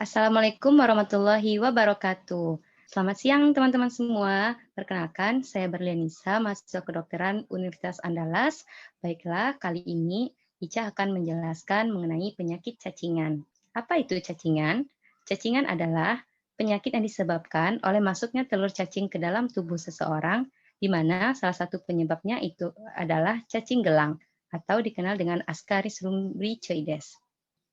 Assalamualaikum warahmatullahi wabarakatuh. Selamat siang teman-teman semua. Perkenalkan, saya Berlianisa, mahasiswa kedokteran Universitas Andalas. Baiklah, kali ini Ica akan menjelaskan mengenai penyakit cacingan. Apa itu cacingan? Cacingan adalah penyakit yang disebabkan oleh masuknya telur cacing ke dalam tubuh seseorang, di mana salah satu penyebabnya itu adalah cacing gelang atau dikenal dengan Ascaris lumbricoides.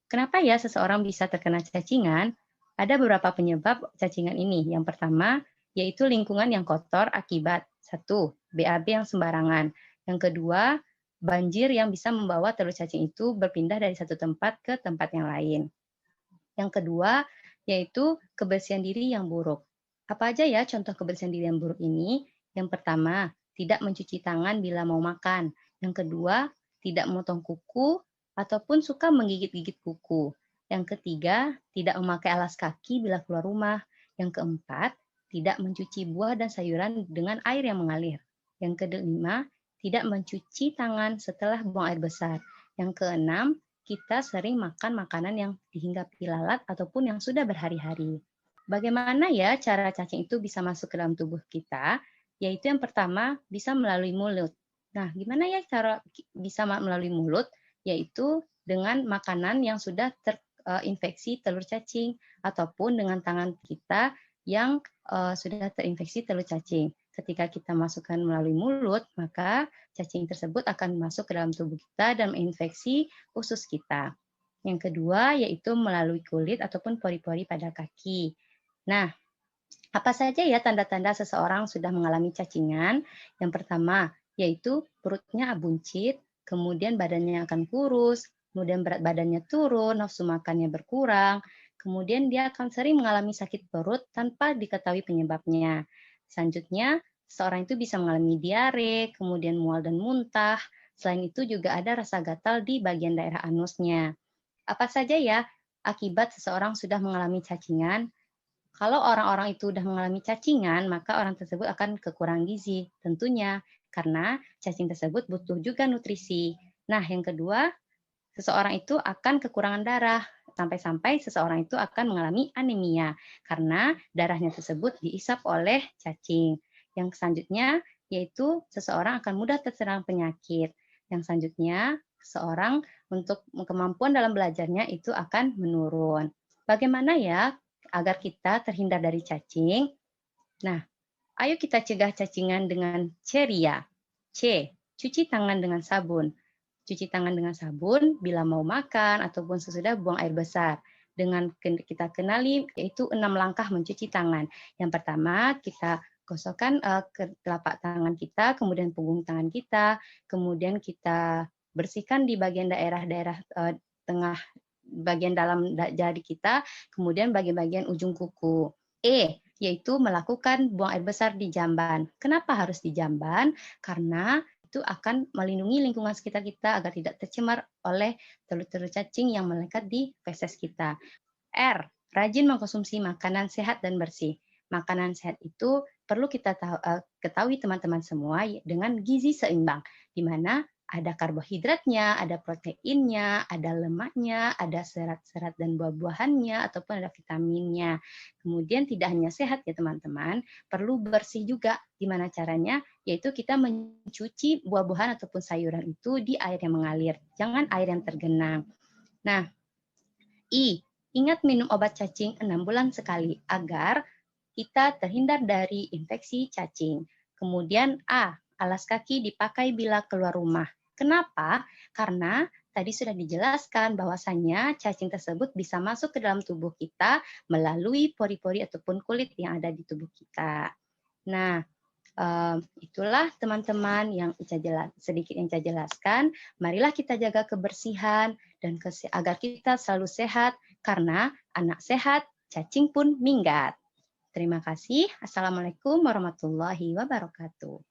Kenapa ya seseorang bisa terkena cacingan? Ada beberapa penyebab cacingan ini. Yang pertama, yaitu lingkungan yang kotor akibat satu, BAB yang sembarangan. Yang kedua, banjir yang bisa membawa telur cacing itu berpindah dari satu tempat ke tempat yang lain. Yang kedua, yaitu kebersihan diri yang buruk. Apa aja ya contoh kebersihan diri yang buruk ini? Yang pertama, tidak mencuci tangan bila mau makan. Yang kedua, tidak memotong kuku ataupun suka menggigit-gigit kuku. Yang ketiga, tidak memakai alas kaki bila keluar rumah. Yang keempat, tidak mencuci buah dan sayuran dengan air yang mengalir. Yang kelima, tidak mencuci tangan setelah buang air besar. Yang keenam, kita sering makan makanan yang dihinggapi lalat ataupun yang sudah berhari-hari. Bagaimana ya cara cacing itu bisa masuk ke dalam tubuh kita? Yaitu yang pertama bisa melalui mulut. Nah, gimana ya cara bisa melalui mulut? Yaitu dengan makanan yang sudah terinfeksi telur cacing ataupun dengan tangan kita yang sudah terinfeksi telur cacing. Ketika kita masukkan melalui mulut, maka cacing tersebut akan masuk ke dalam tubuh kita dan menginfeksi usus kita. Yang kedua yaitu melalui kulit ataupun pori-pori pada kaki. Nah, apa saja ya tanda-tanda seseorang sudah mengalami cacingan? Yang pertama yaitu perutnya buncit, kemudian badannya akan kurus, kemudian berat badannya turun, nafsu makannya berkurang, kemudian dia akan sering mengalami sakit perut tanpa diketahui penyebabnya. Selanjutnya, seorang itu bisa mengalami diare, kemudian mual dan muntah. Selain itu juga ada rasa gatal di bagian daerah anusnya. Apa saja ya akibat seseorang sudah mengalami cacingan? Kalau orang-orang itu sudah mengalami cacingan, maka orang tersebut akan kekurangan gizi, tentunya karena cacing tersebut butuh juga nutrisi. Nah, yang kedua, seseorang itu akan kekurangan darah, sampai-sampai seseorang itu akan mengalami anemia karena darahnya tersebut diisap oleh cacing. Yang selanjutnya yaitu seseorang akan mudah terserang penyakit. Yang selanjutnya, seseorang untuk kemampuan dalam belajarnya itu akan menurun. Bagaimana ya agar kita terhindar dari cacing? Nah, ayo kita cegah cacingan dengan ceria. C. Cuci tangan dengan sabun. Cuci tangan dengan sabun bila mau makan ataupun sesudah buang air besar. Dengan kita kenali yaitu 6 langkah mencuci tangan. Yang pertama, kita gosokkan ke telapak tangan kita, kemudian punggung tangan kita, kemudian kita bersihkan di bagian daerah-daerah tengah bagian dalam jari kita, kemudian bagian-bagian ujung kuku. E, yaitu melakukan buang air besar di jamban. Kenapa harus di jamban? Karena itu akan melindungi lingkungan sekitar kita agar tidak tercemar oleh telur-telur cacing yang melekat di feses kita. R. Rajin mengkonsumsi makanan sehat dan bersih. Makanan sehat itu perlu kita ketahui teman-teman semua dengan gizi seimbang, di mana ada karbohidratnya, ada proteinnya, ada lemaknya, ada serat-serat dan buah-buahannya, ataupun ada vitaminnya. Kemudian tidak hanya sehat ya teman-teman, perlu bersih juga. Gimana caranya? Yaitu kita mencuci buah-buahan ataupun sayuran itu di air yang mengalir, jangan air yang tergenang. Nah, I. Ingat minum obat cacing 6 bulan sekali agar kita terhindar dari infeksi cacing. Kemudian A. Alas kaki dipakai bila keluar rumah. Kenapa? Karena tadi sudah dijelaskan bahwasannya cacing tersebut bisa masuk ke dalam tubuh kita melalui pori-pori ataupun kulit yang ada di tubuh kita. Nah, itulah teman-teman yang sedikit yang Ica jelaskan. Marilah kita jaga kebersihan dan agar kita selalu sehat, karena anak sehat, cacing pun minggat. Terima kasih. Assalamualaikum warahmatullahi wabarakatuh.